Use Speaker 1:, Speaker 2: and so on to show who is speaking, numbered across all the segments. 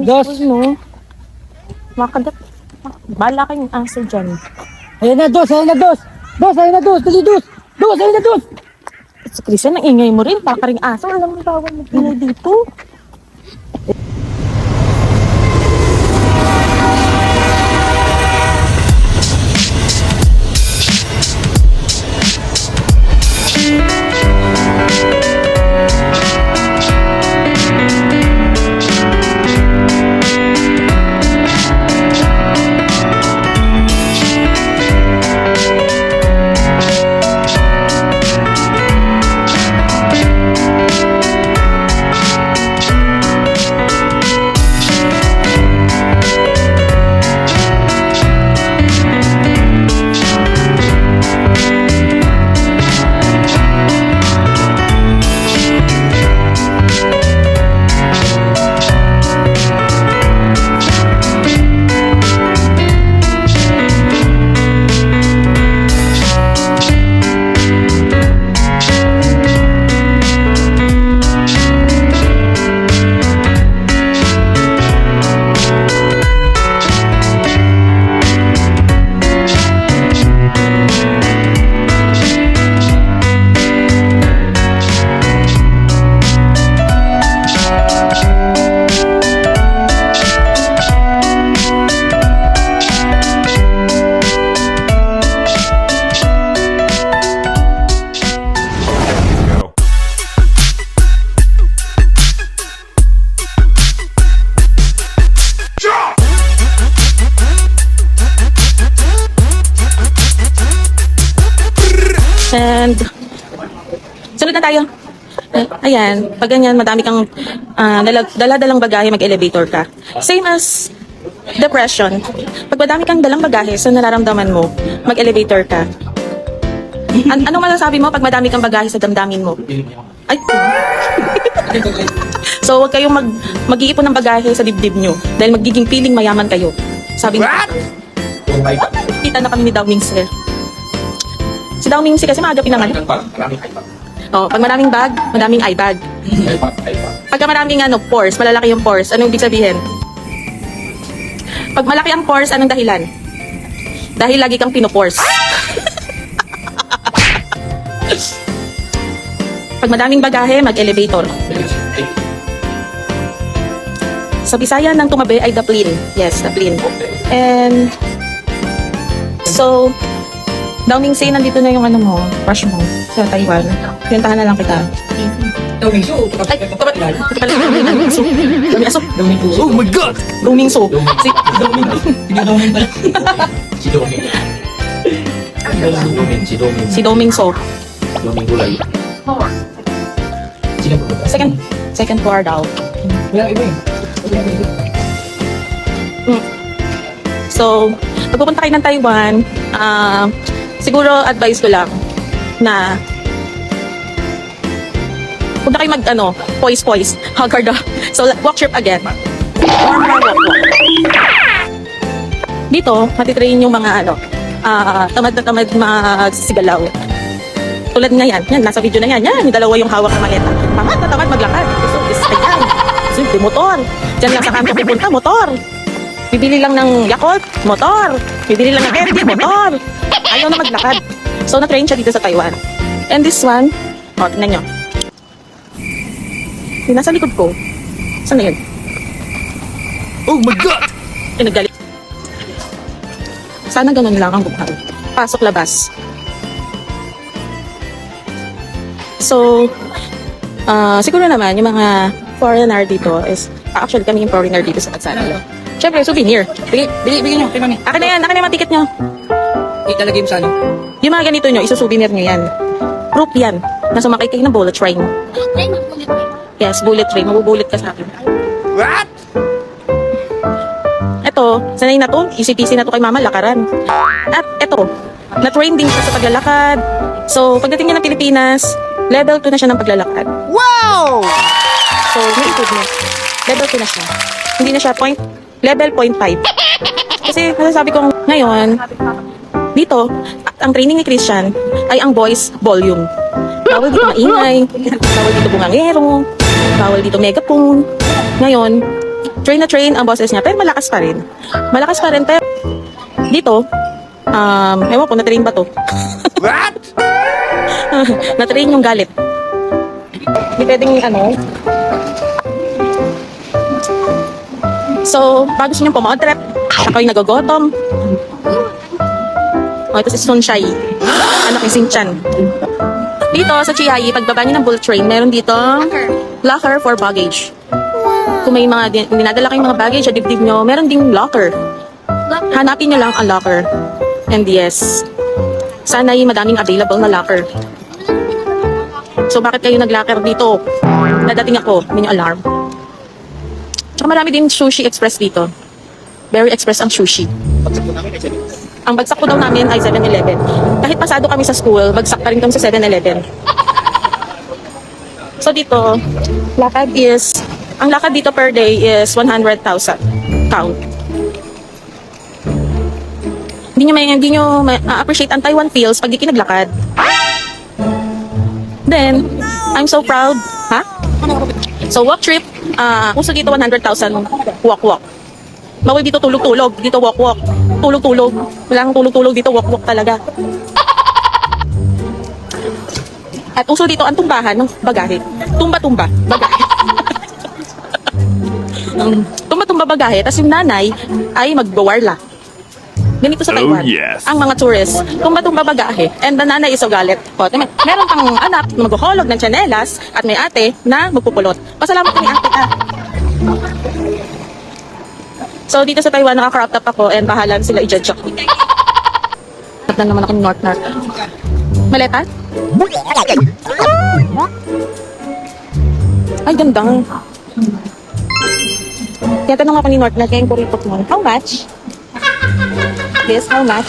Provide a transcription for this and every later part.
Speaker 1: Dos.
Speaker 2: No? Makagat. Bala kayong aso dyan.
Speaker 1: Ayan na, dos. Ayan na, dos. Dos, ayan na, dos. Dali, dos. Dos, ayan na, dos.
Speaker 2: Sa Christian, ang ingay mo rin. Baka rin aso. Alam mo bawal mag-ingay dito. And sunod na tayo. Ayan, pag ganyan, madami kang dala-dalang bagahe, mag-elevator ka. Same as depression. Pag madami kang dalang bagahe, so nararamdaman mo, mag-elevator ka. Anong masasabi mo pag madami kang bagahe sa damdamin mo? Ay, so huwag kayong mag-iipon ng bagahe sa dibdib nyo dahil magiging feeling mayaman kayo. Sabi niya, kita na kami ni Dao Mingse. Si Dao Mingse kasi maaga pinangalan. Oh, pag maraming bag, maraming eye bag. Pagka maraming pores, malalaki yung pores. Anong ibig sabihin? Pag malaki ang pores, anong dahilan? Dahil lagi kang pinopores. Pag madaming bagahe, mag-elevator. Sa Bisaya ng tumabi ay daplin. Yes, daplin. And so, Dao Mingse, nandito na yung mo, crush mo sa Taiwan. Pinuntahan na lang kita.
Speaker 3: Dao Mingse.
Speaker 2: Ay, aso.
Speaker 3: Oh my God!
Speaker 2: Dao Mingse. Si
Speaker 3: Si Doming.
Speaker 2: Si Dao Mingse.
Speaker 3: Doming Gulay. Sino po ba?
Speaker 2: Second floor daw.
Speaker 3: Wala iba eh.
Speaker 2: So, pag pupunta kayo ng Taiwan, siguro advice ko lang na punta kayo poise, Hagarda. So, walk trip again. Walk. Dito, matitrain yung mga tamad na tamad magsigalaw. Tulad nga yan, nasa video na yan, yung dalawa yung hawak na maleta. Tamad na tamad maglakad. So, ayan. Simple, motor. Diyan lang sa kanto pupunta, motor. Bibili lang ng Yakult, motor. Bibili lang ng candy, motor. Ayaw na maglakad. So, na-train siya dito sa Taiwan. And this one, tingnan nyo. Yung nasa likod ko. Saan na yun?
Speaker 3: Oh my God!
Speaker 2: Naggalit. Sana ganun lang ang buhay. Pasok, labas. So, siguro naman, yung mga foreigner dito is, actually kami yung foreigner dito sa Pagsaralo. Siyempre, souvenir.
Speaker 3: Bigyan nyo, kay mami.
Speaker 2: Akin na yan mga ticket nyo.
Speaker 3: Italagay mo sa ano?
Speaker 2: Yung mga ganito nyo, isusouvenir nyo yan. Proof yan. Na sumakay kayo ng bullet train. Yes, bullet train. Mabubulit ka sa akin.
Speaker 3: What?
Speaker 2: Ito, sanay na to. Easy-peasy na to kay mama, lakaran. At ito, na-train din siya sa paglalakad. So, pagdating niya ng Pilipinas, level 2 na siya ng paglalakad.
Speaker 3: Wow!
Speaker 2: So, may improvement. Level 2 na siya. Hindi na siya level 0.5. Kasi masasabi ko ngayon, dito, ang training ni Christian ay ang voice volume. Bawal dito maingay, bawal dito bungangero, bawal dito megaphone. Ngayon, Train na train ang boses niya, pero malakas pa rin. Malakas pa rin, pero dito, ewan ko, na-train ba to?
Speaker 3: What?
Speaker 2: Na-train yung galit. Hindi pwedeng So, pag gusto nyo pumotrep, ako yung nagogotom. Ito si Sunshine. Anak ni Sinchan. Dito sa Chihayi, pagbaba nyo ng bull train, meron dito locker for baggage. Kung may mga dinadala kayong mga baggage sa dibdib nyo, meron ding locker. Hanapin nyo lang ang locker. And yes, sana'y madaming available na locker. So bakit kayo nag-locker dito? Nadating ako, hindi nyo alarm. Tsaka marami din sushi express dito. Very express ang sushi. Ang bagsak po daw namin ay 7-Eleven. Kahit pasado kami sa school, bagsak pa rin kami sa 7-Eleven. So dito, ang lakad dito per day is 100,000 count. Hindi nyo ma-appreciate ang Taiwan feels pag di kinaglakad. Then, I'm so proud. Ha? So walk trip, uso dito 100,000 walk. Bawal dito tulog-tulog, dito walk. Tulog-tulog. Walang tulog-tulog dito, walk talaga. At uso dito ang tumbahan ng bagahe. Tumba-tumba, bagahe. Tumba-tumba bagahe, tapos yung nanay ay magbawarla. Ganito sa Taiwan.
Speaker 4: Oh, yes.
Speaker 2: Ang mga tourists, tumba-tumba bagahe, and the nanay is ugalit. O, meron pang anak na maghuhulog ng tsinelas at may ate na magpupulot. Pasalamat ko ni ate ka. So, dito sa Taiwan, naka-crop top ako and bahalan sila i-judge ako. At na naman ako ni North. Maleta? Ay, ganda. Kaya tanong ako ni North na kaya yung kuripot mo. How much? Yes, how much?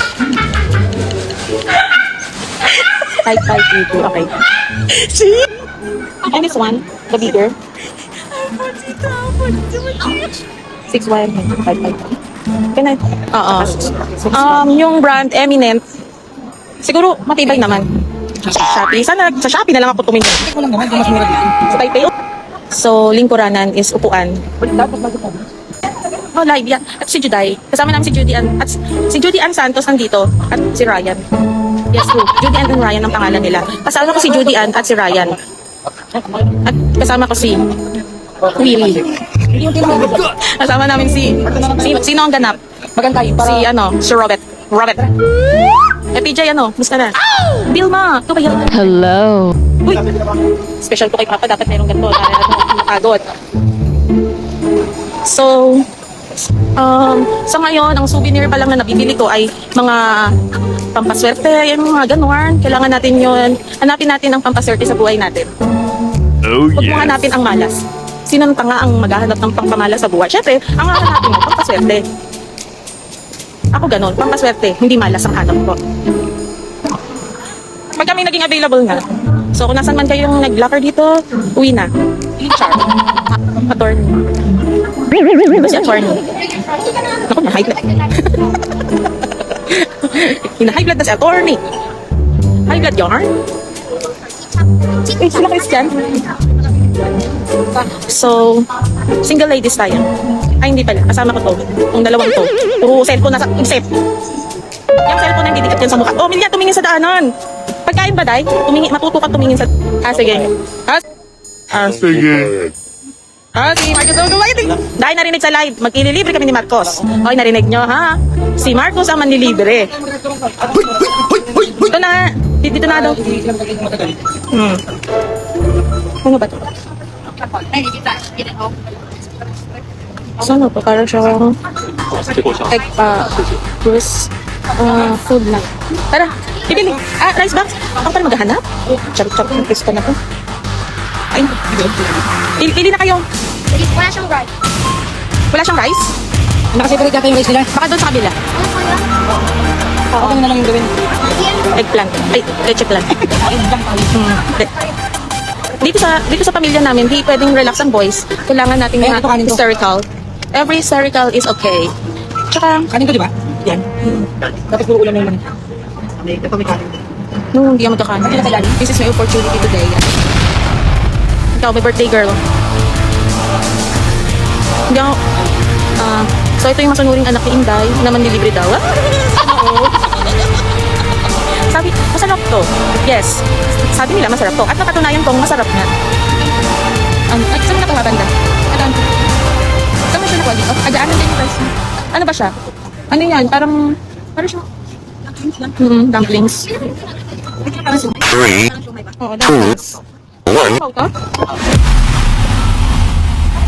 Speaker 2: 5 okay. And this one, the bigger? 6'1", 5'5". Can I? Oo. Yung brand Eminent, siguro matibay naman. Shopee. Sana sa Shopee na lang ako tumingin.
Speaker 3: Ito lang naman, kung mas mura dito.
Speaker 2: Sa Taipei. So, lingkuranan is upuan. Oh, live yan. At si Juday. Kasama namin si Judy Ann. At si Judy Ann Santos nandito. At si Ryan. Yes, true. Judy Ann and Ryan ang pangalan nila. Kasama ko si Judy Ann at si Ryan. At kasama ko si Willie. Kasama namin sino ang ganap?
Speaker 3: Magantay.
Speaker 2: Si Robert. PJ, musta na? Bilma, ito ba yan?
Speaker 5: Hello.
Speaker 2: Uy, special ko kay Papa, dapat merong ganito. Pagod. So, sa ngayon, ang souvenir pa lang na nabibili ko ay mga pampaswerte, yung mga ganon. Kailangan natin yun. Hanapin natin ang pampaswerte sa buhay natin.
Speaker 4: Oh,
Speaker 2: Huwag mo
Speaker 4: yes.
Speaker 2: hanapin ang malas. Sinong tanga ang maghahanap ng pampamalas sa buhay? Siyempre, ang hahanapin mo, pampaswerte. Ako ganon, pampaswerte, hindi malas ang hanap ko. Pag kami naging available nga, so kung nasan man kayong nag-locker dito, uwi na. Char. Attorney. Diba si attorney? Naku, na-high blood. Hina-high blood na si attorney. High blood yarn? Wait, sila Christian? So, single ladies tayo. Ay, hindi pala. Kasama ko to. Yung dalawang to. Puro cellphone nasa isip. Yung cellphone na hindi dikit yan sa mukha. Oh, Milya, tumingin sa daanan. Pagkain ba, Day? Matuto ka tumingin sa... sige.
Speaker 4: Sige.
Speaker 2: Si Marcos. Dahil narinig sa live, mag-ililibre kami ni Marcos. Okay, narinig nyo, ha? Si Marcos ang manlilibre. Ito na. Dito na daw. Ano ba ito? Saan ito? Parang siyang egg food na. Tara, ibili. Rice box. Ako pa maghahanap. Charot-charot ng pisto na to. Ay, pili na kayo.
Speaker 6: Wala siyang rice.
Speaker 2: Wala siyang rice?
Speaker 3: Nakaseparate yata yung rice nila.
Speaker 2: Baka doon sa kabila.
Speaker 3: Okay na lang yung gawin.
Speaker 2: Eggplant. Ay, leche plant. Dito sa pamilya namin, di pwedeng relax ang boys. Kailangan natin
Speaker 3: Ito, kanin to.
Speaker 2: hysterical. Every hysterical is okay. Tsaka,
Speaker 3: Kanin to, di ba?
Speaker 2: yan.
Speaker 3: Dapat puro ulam na yung manin. Ito may kanin.
Speaker 2: No, hindi ako magkakanin. This is my opportunity today. Ikaw, may birthday girl. Hindi ako, So ito yung masunuring anak ni Inday na manlilibre daw. Oo. Sabi, masarap to. Yes. Sabi nila masarap to. At nakatunayan tong masarap nga. At saan mo nakuha banda? Saan mo siya nakuha dito? Adaanan din yung price. Ano ba siya? Ano yan? Parang siya. Dumplings.
Speaker 4: Three,
Speaker 2: Oo, dumplings.
Speaker 4: one.
Speaker 2: Ikaw to?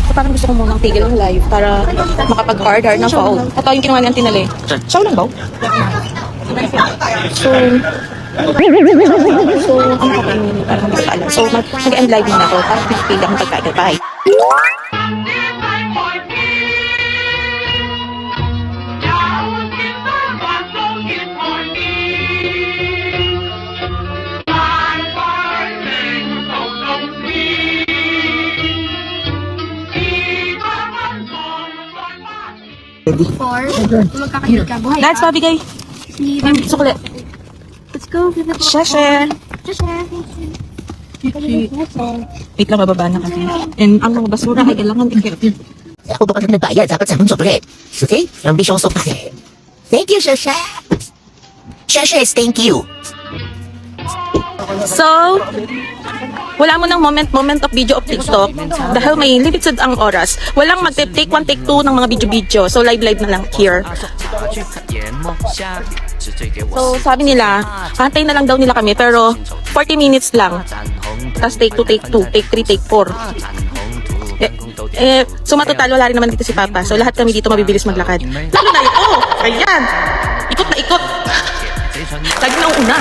Speaker 2: So, parang gusto ko munang tigil ng live para makapag-order ng phone. Ito yung kinuha ni Auntie Nale. Siya lang ba? So, ano ka pa yung parang masakala. So, mag-end live muna ako para pinipili akong pagkain. Bye!
Speaker 5: Magkakahirap ka. Buhay
Speaker 2: Lads, pabigay! Sukli!
Speaker 5: Let's go.
Speaker 2: Shasha! Wait lang, bababa na kasi. And ang mga basura ay kailangan i-get.
Speaker 6: Ako ba ka lang nagbayad? Dapat sa mong sobre. Okay? Ambisyoso pa eh. Thank you, Shasha. Shasha is thank you.
Speaker 2: So, wala mo ng moment of video of TikTok dahil may limited ang oras. Walang mag-take 1, take 2 ng mga video-video. So, live na lang here. So, sabi nila, antay na lang daw nila kami pero 40 minutes lang. Tapos take 2, take 2, take 3, take 4. Suma total, wala rin naman dito si Papa. So, lahat kami dito mabibilis maglakad. Lalo na ito! Ayan! Ikot na ikot! Lagi na una.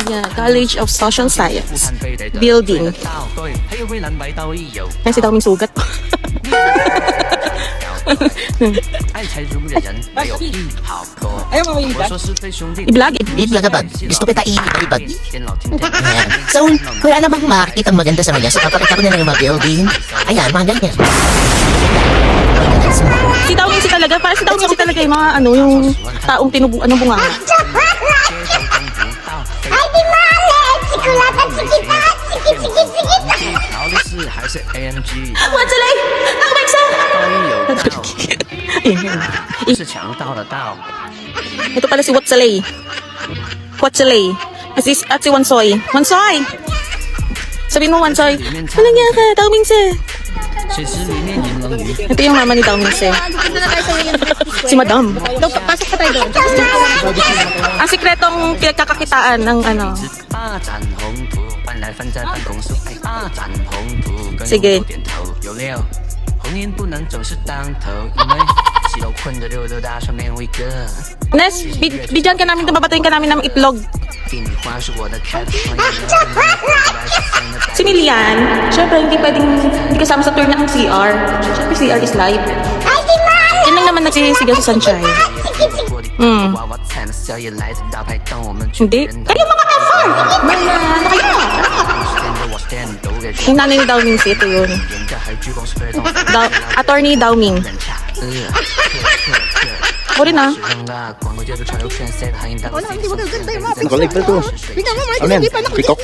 Speaker 2: Yeah, College of Social Science Building. Yan si Daoming sugat. I-vlog it.
Speaker 6: Hindi ka ba? Gusto kita i-ibag. So, wala namang makikita ang maganda sa kanya. So, papakita ko na lang yung mga building. Ayan, mga ganyan.
Speaker 2: Si Daoming si talaga. Para si Daoming si talaga yung mga ano, yung taong tinubuan ng bunga.
Speaker 5: Ay, di mali! Sikulatan, sikitan! Sikit!
Speaker 2: What's the like? Ang baksa! Ito pala si Watsalay. Watsalay. At si Wansoy. Wansoy! Sabihin mo, Wansoy. Ano nga ka? Daoming se. Ito yung mama ni Daoming se. Si Madam.
Speaker 5: Pasok pa tayo doon.
Speaker 2: Ang sikretong pinagkakakitaan ng ano. Sige. Nes, bigyan ka namin, babatayin ka namin ng itlog. Si Milian, syempre hindi kasama sa tour ng CR. Syempre CR is live.
Speaker 5: Ay, di mali!
Speaker 2: Yan lang naman nagsisigaw sa Sunshine. Hindi. Kayo mga effort! Ano kayo? Yung nanay ni Daoming si ito yun. Attorney Daoming. Ako rin ah.
Speaker 3: Nakalive pa to. Ano yan? TikTok?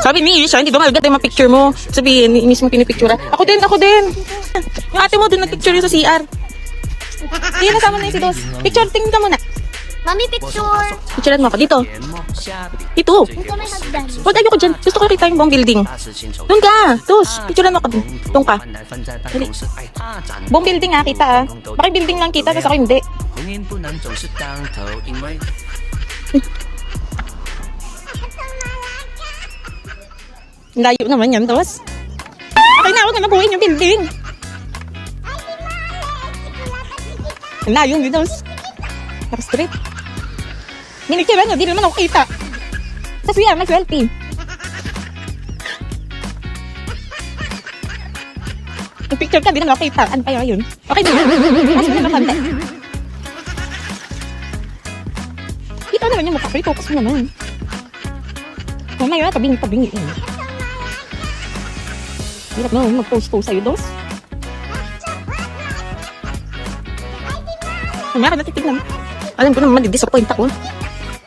Speaker 2: Sabi ni Isha, hindi ba maganda yung mga picture mo? Sabihin, mismo pinipicture. Ako din. Yung ate mo doon nagpicture yun sa CR. Hindi, nasama na yung si Dos. Picture, tingin ka muna.
Speaker 5: Mami, picture!
Speaker 2: Picturean mo ako. Dito. Dito.
Speaker 5: Ito may hagdan.
Speaker 2: Huwag ayoko dyan. Gusto ko kita yung buong building. Doon ka. Dos. Picturean mo ako. Doon ka. Dali. Buong building ha, kita ah. Baka yung building lang kita, tapos ako hindi. Layo naman yan, Dos. Okay na, huwag na mabuhin yung building. Layo yun, Dos. Tapos straight. Minikira nyo, di naman ako kita. Sa siya, may selfie. Yung picture ka, di naman ako kita. Ano kaya yun? Okay na. Mas na nakanta. Kita naman yung mukha ko. Focus mo naman. Mamaya, tabingi. Hirap na mag-post-post sa'yo, Dos. Mamaya ka natitignan. Alam ko naman, di-disappoint ako.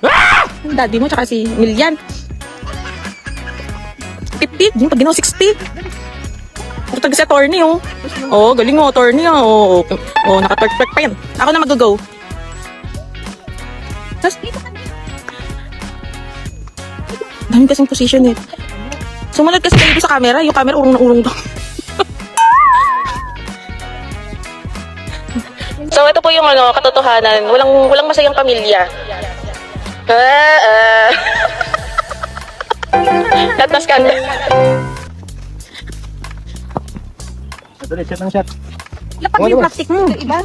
Speaker 2: Ah! Ang daddy mo, tsaka si Milian. 50, yung pag ginawa 60. Tag si attorney, oh. Oh, galing mo, attorney, oh. Oh, naka-twerk pa yan. Ako na mag-go. Tapos, dami kasing position eh. Sumunod kasi kayo sa camera. Yung camera urong na urong daw. So, ito po yung katotohanan. Walang masayang pamilya. Lahat na scandal.
Speaker 3: Dali, shot ng shot.
Speaker 1: Lapag yung plastic mo. Iba.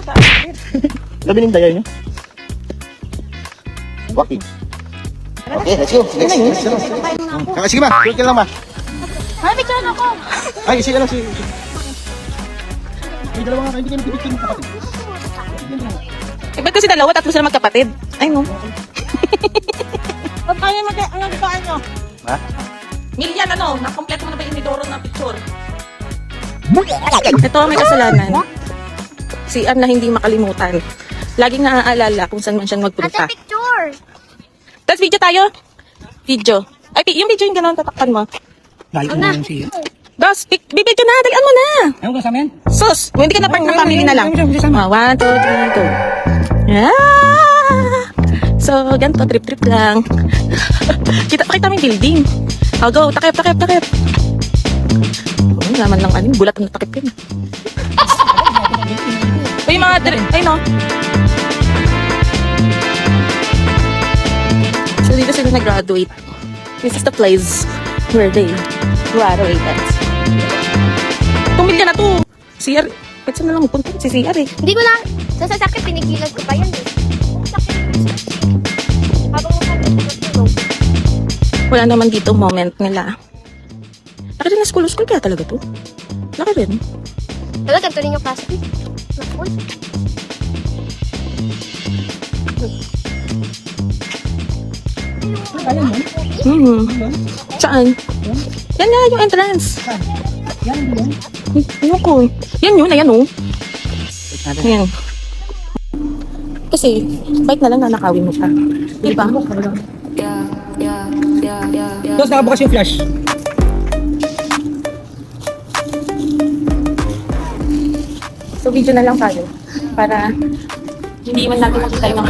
Speaker 3: Labi ng daya niyo. Walking. Okay, let's go. Next. Sige ba? Shoot ka lang ba?
Speaker 5: Ay, picture ako.
Speaker 3: Ay, sige lang. Ay, dalawa nga kayo. Hindi kayo nagpipicture mo kapatid.
Speaker 2: Eh, ba't kasi dalawa? Tatlo sila magkapatid. Ay, no.
Speaker 1: Ba't kaya ang nagkaan nyo?
Speaker 3: Ha?
Speaker 2: Milyan, nakompleto mo na ba yung Midoro na picture? Ito may kasalanan. Si Ann na hindi makalimutan. Laging naaalala kung saan man siya magpunta.
Speaker 5: Picture.
Speaker 2: Tapos video tayo. Video. Ay, yung video yung gano'n, tatakpan mo.
Speaker 1: Dahil ko yung siya.
Speaker 2: Dos, bibidyo na, dalian mo na.
Speaker 1: Ayaw ko sa amin?
Speaker 2: Sus, hindi ka na park ng family na lang. 1, 2, 3, go. So, ganito, trip-trip lang. Pakita mo yung building. Oh, go, takip. Oh, naman lang gulat ang natakip yun. Uy, mga ay no. So, dito sila nag-graduate. This is the place where they graduated. Tumilya na to. CR. Ba't saan na lang magpunta? Si CR eh.
Speaker 5: Hindi ko lang. Sa sasakit, pinigilan ko pa yan eh. Habang matulog.
Speaker 2: Wala naman dito moment nila. Laki rin na school kaya talaga to. Laki rin.
Speaker 5: Talaga, ganito rin yung klase. Naku.
Speaker 2: Saan? Yan nga yung entrance. Yan ko. Yan yun, ayan oh. Ayan. Kasi, bike na lang nanakawin mo siya. Di ba?
Speaker 1: Tapos nakabukas yung flash.
Speaker 2: So, video na lang tayo. Para hindi man natin makita yung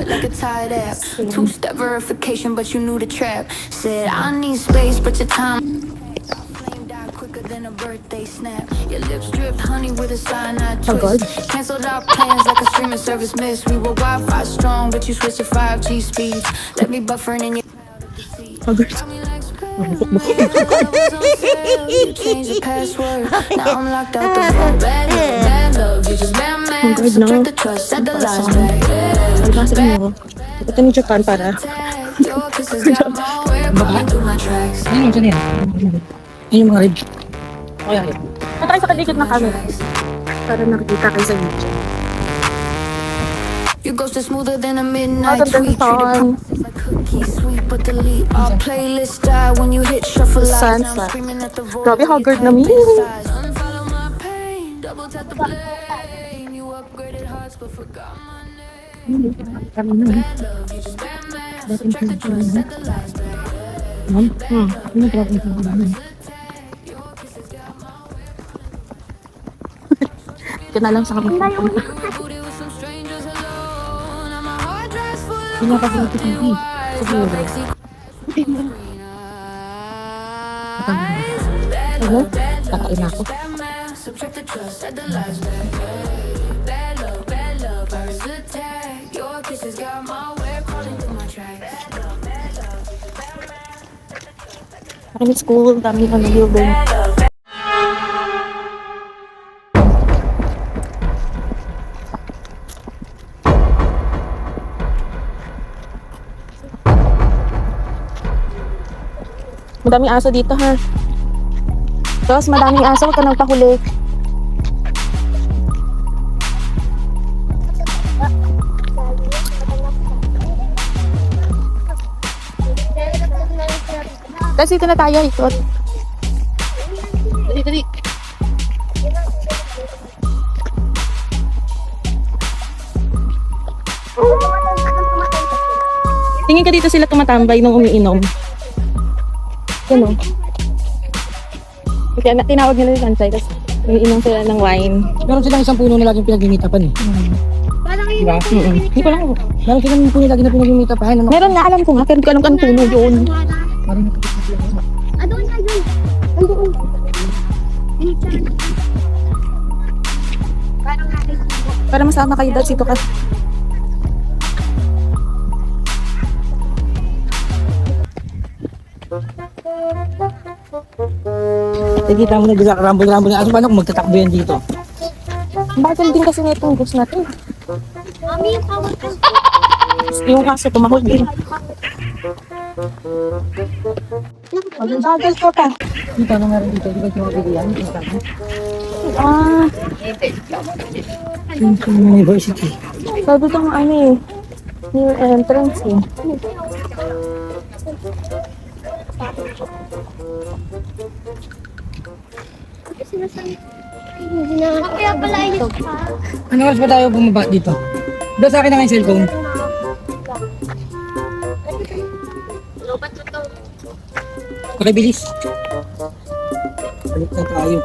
Speaker 7: like a tired app. Two-step verification, but you knew the trap. Said I need space, but your time flame died quicker than a birthday snap. Your lips dripped honey with a cyanide twist. Canceled our plans like a streaming service missed. We were Wi-Fi strong, but you switched to 5G speeds. Let me buffering in your you changed the password. Now I'm locked out the phone. Bad love, you just bad man. Subtract the trust, set the lies back.
Speaker 2: Albasan mo. Ito ni Japan para.
Speaker 7: Your kisses got my way running through my tracks.
Speaker 1: Ayun yung saan yan. Ayun yung mga red. Okay.
Speaker 2: Patay sa kaligid ng camera. Para nakikita kayo sa video.
Speaker 7: Your ghost is smoother than a midnight
Speaker 2: Ganda
Speaker 7: tweet.
Speaker 2: nito.
Speaker 7: Like cookie sweet, but delete. Our playlist die when you hit shuffle live. Now I'm
Speaker 2: Sunset.
Speaker 7: screaming at the void.
Speaker 2: Grabe, haggard na me.
Speaker 7: Unfollow my pain, double tap the blame. You upgraded hearts, but forgot my name. Bad love, you just bad man. Subtract the trust, set the lies back.
Speaker 2: Ito na lang sa kamay.
Speaker 7: Booty with some strangers alone. Now my heart drives full of green eyes. Your backseat green eyes. Bad love,
Speaker 2: Kakain ako.
Speaker 7: bad man. Subtract the trust, set the lies back. Bad love, first attack. Your kisses got my way crawling through my tracks.
Speaker 2: Kami school, dami na building. Madaming aso dito ha. Tapos madaming aso, huwag ka nang pahuli. Tapos dito na tayo, ikot. Dali. Tingin ka dito sila tumatambay nung umiinom. Yan o. Kaya tinawag nila yung sunshine. Iinom sila ng wine.
Speaker 1: Meron silang isang puno na laging pinaglilitapan eh. Diba?
Speaker 2: Hindi ko lang.
Speaker 1: Meron silang puno lagi na pinaglilitapan. Ano?
Speaker 2: Meron nga, alam ko nga, pero hindi ko alam kung anong puno yun. Para masama kayo daw dito kasi.
Speaker 1: Nakikita mo na dito, rambol-rambol na. Ano paano kung magtatakbo yan dito?
Speaker 2: Bakit din kasi na itong bus natin?
Speaker 5: Mami, yung power ko.
Speaker 2: Yung aso tumahol din. Magbagal ko pa.
Speaker 1: Dito, ano meron dito? Di ba ito mga yan?
Speaker 2: Ah,
Speaker 1: University.
Speaker 2: sabi itong ano eh. New entrance eh.
Speaker 5: Kaya pala yun.
Speaker 1: Ano oras ba tayo bumaba dito? Doon sa akin na nga yung cellphone. Okay, bilis. Balik na tayo.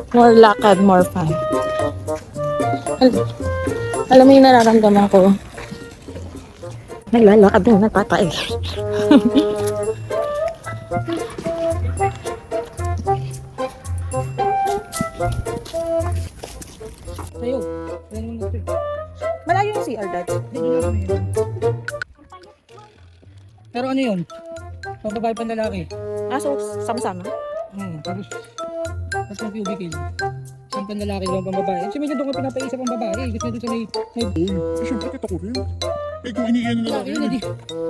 Speaker 2: More lakad, more fun. Alam mo yung nararamdaman ko. Naglalakad na nagpapay.
Speaker 1: Tayo. Yan yung gusto.
Speaker 2: Malayo yung CR, Dad.
Speaker 1: Pero ano yun? Pababae pa lalaki.
Speaker 2: Ah, so sama-sama?
Speaker 1: Tapos yung cubicle. Isang panlalaki, dalawang pambabae. Kasi medyo doon ko pinapaisa pang babae. Gusto doon sa may...
Speaker 4: Siyempre, kita ko rin. Eh, kung iniiyan na lang
Speaker 1: Ayun, hindi.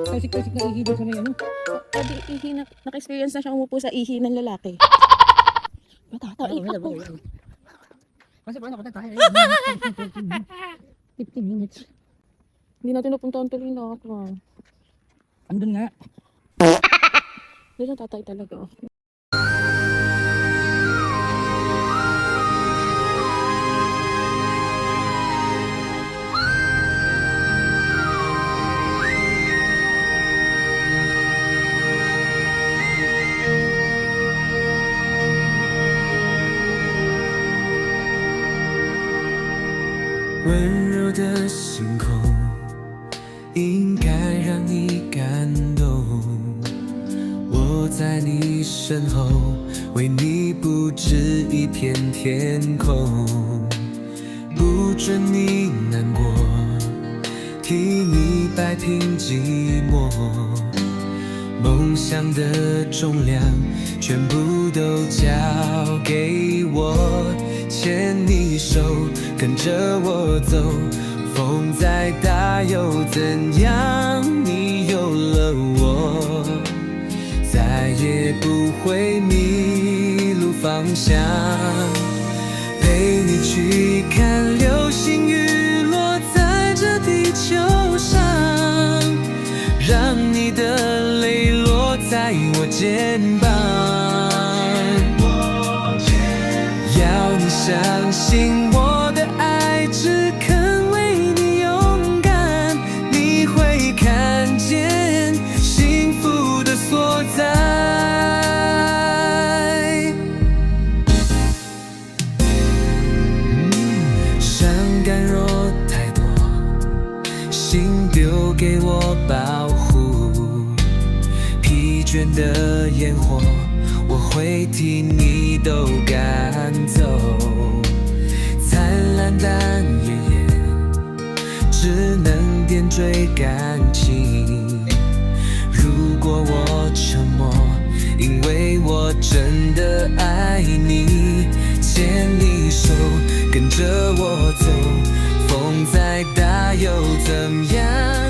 Speaker 1: Tasik-tasik na ihibot sa may ano.
Speaker 2: Pwede ihi na, naka-experience na siyang umupo sa ihi ng lalaki. Matataik ako.
Speaker 1: Kasi paano ko na tayo? 15 minutes.
Speaker 2: Hindi natin napuntahan tuloy na ako.
Speaker 1: Andun nga.
Speaker 2: Hindi na tatay talaga.
Speaker 8: 跟着我走，风再大又怎样？